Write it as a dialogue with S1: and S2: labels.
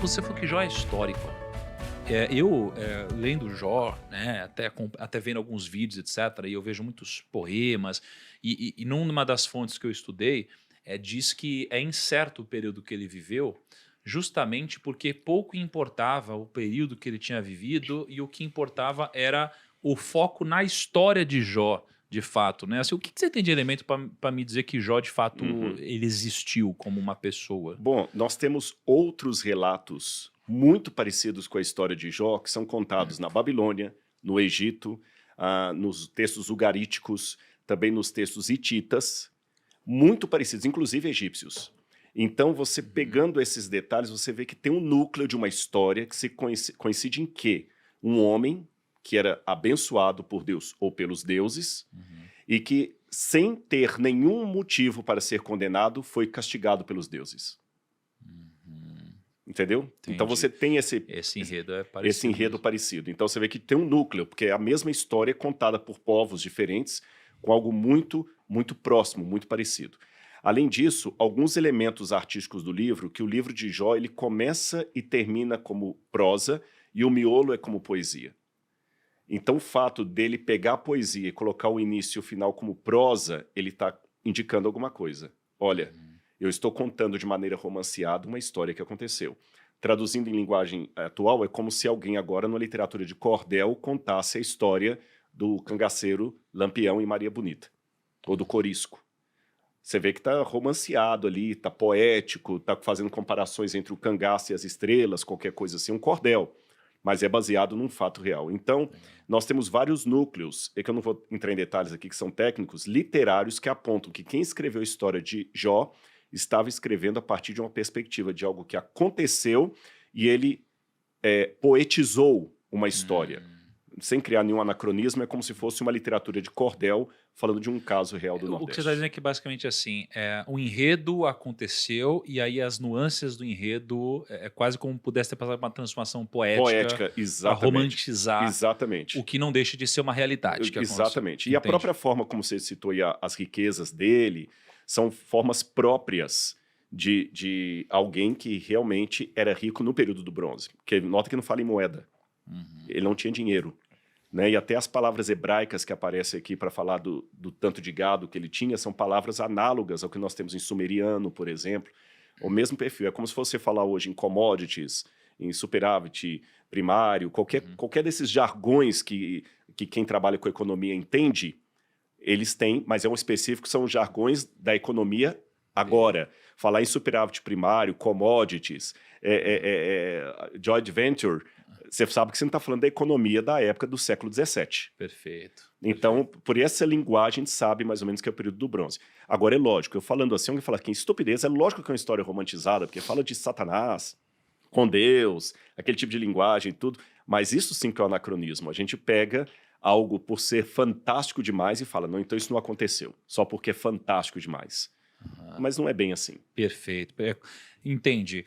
S1: você falou que Jó é histórico. Lendo Jó, né, até vendo alguns vídeos, etc., e eu vejo muitos poemas, e numa das fontes que eu estudei, diz que é incerto o período que ele viveu, justamente porque pouco importava o período que ele tinha vivido, e o que importava o foco na história de Jó, de fato, né? Assim, o que você tem de elemento para me dizer que Jó, de fato,
S2: Uhum.
S1: ele existiu como uma pessoa?
S2: Bom, nós temos outros relatos muito parecidos com a história de Jó, que são contados na Babilônia, no Egito, nos textos ugaríticos, também nos textos hititas, muito parecidos, inclusive egípcios. Então, você pegando esses detalhes, você vê que tem um núcleo de uma história que se coincide em que um homem que era abençoado por Deus ou pelos deuses e que, sem ter nenhum motivo para ser condenado, foi castigado pelos deuses. Entendeu? Então
S1: Entendi.
S2: você tem
S1: Esse enredo é
S2: esse
S1: parecido
S2: enredo
S1: mesmo.
S2: parecido. Então você vê que tem um núcleo, porque é a mesma história contada por povos diferentes, com algo muito, muito próximo, muito parecido. Além disso, alguns elementos artísticos do livro, que o livro de Jó ele começa e termina como prosa, e o miolo é como poesia. Então o fato dele pegar a poesia e colocar o início e o final como prosa, ele está indicando alguma coisa. Olha, eu estou contando de maneira romanceada uma história que aconteceu. Traduzindo em linguagem atual, é como se alguém agora, na literatura de cordel, contasse a história do cangaceiro Lampião e Maria Bonita, ou do Corisco. Você vê que está romanceado ali, está poético, está fazendo comparações entre o cangaço e as estrelas, qualquer coisa assim, um cordel, mas é baseado num fato real. Então, nós temos vários núcleos, e que eu não vou entrar em detalhes aqui, que são técnicos, literários, que apontam que quem escreveu a história de Jó estava escrevendo a partir de uma perspectiva de algo que aconteceu e ele poetizou uma história. Sem criar nenhum anacronismo, é como se fosse uma literatura de cordel falando de um caso real do
S1: O que você está dizendo
S2: Nordeste.
S1: é que basicamente assim, o enredo aconteceu e aí as nuances do enredo é quase como pudesse ter passado por uma transformação poética
S2: Poética,
S1: para
S2: exatamente.
S1: romantizar o
S2: Exatamente.
S1: que não deixa de ser uma realidade que aconteceu.
S2: Exatamente. E a
S1: Entende?
S2: própria forma como você citou aí as riquezas dele são formas próprias de alguém que realmente era rico no período do bronze. Porque nota que não fala em moeda. Ele não tinha dinheiro. Né? E até as palavras hebraicas que aparecem aqui para falar do tanto de gado que ele tinha são palavras análogas ao que nós temos em sumeriano, por exemplo. O mesmo perfil. É como se você falar hoje em commodities, em superávit primário, qualquer desses jargões que quem trabalha com economia entende, eles têm, mas é um específico, são os jargões da economia agora. Falar em superávit primário, commodities, joint venture, você sabe que você não está falando da economia da época do século XVII.
S1: Perfeito.
S2: Então, por essa linguagem, a gente sabe mais ou menos que é o período do bronze. Agora, é lógico, eu falando assim, alguém fala que estupidez, é lógico que é uma história romantizada, porque fala de Satanás, com Deus, aquele tipo de linguagem e tudo, mas isso sim que é o anacronismo. A gente pega algo por ser fantástico demais e fala, não, então isso não aconteceu, só porque é fantástico demais. Mas não é bem assim.
S1: Perfeito. Entendi.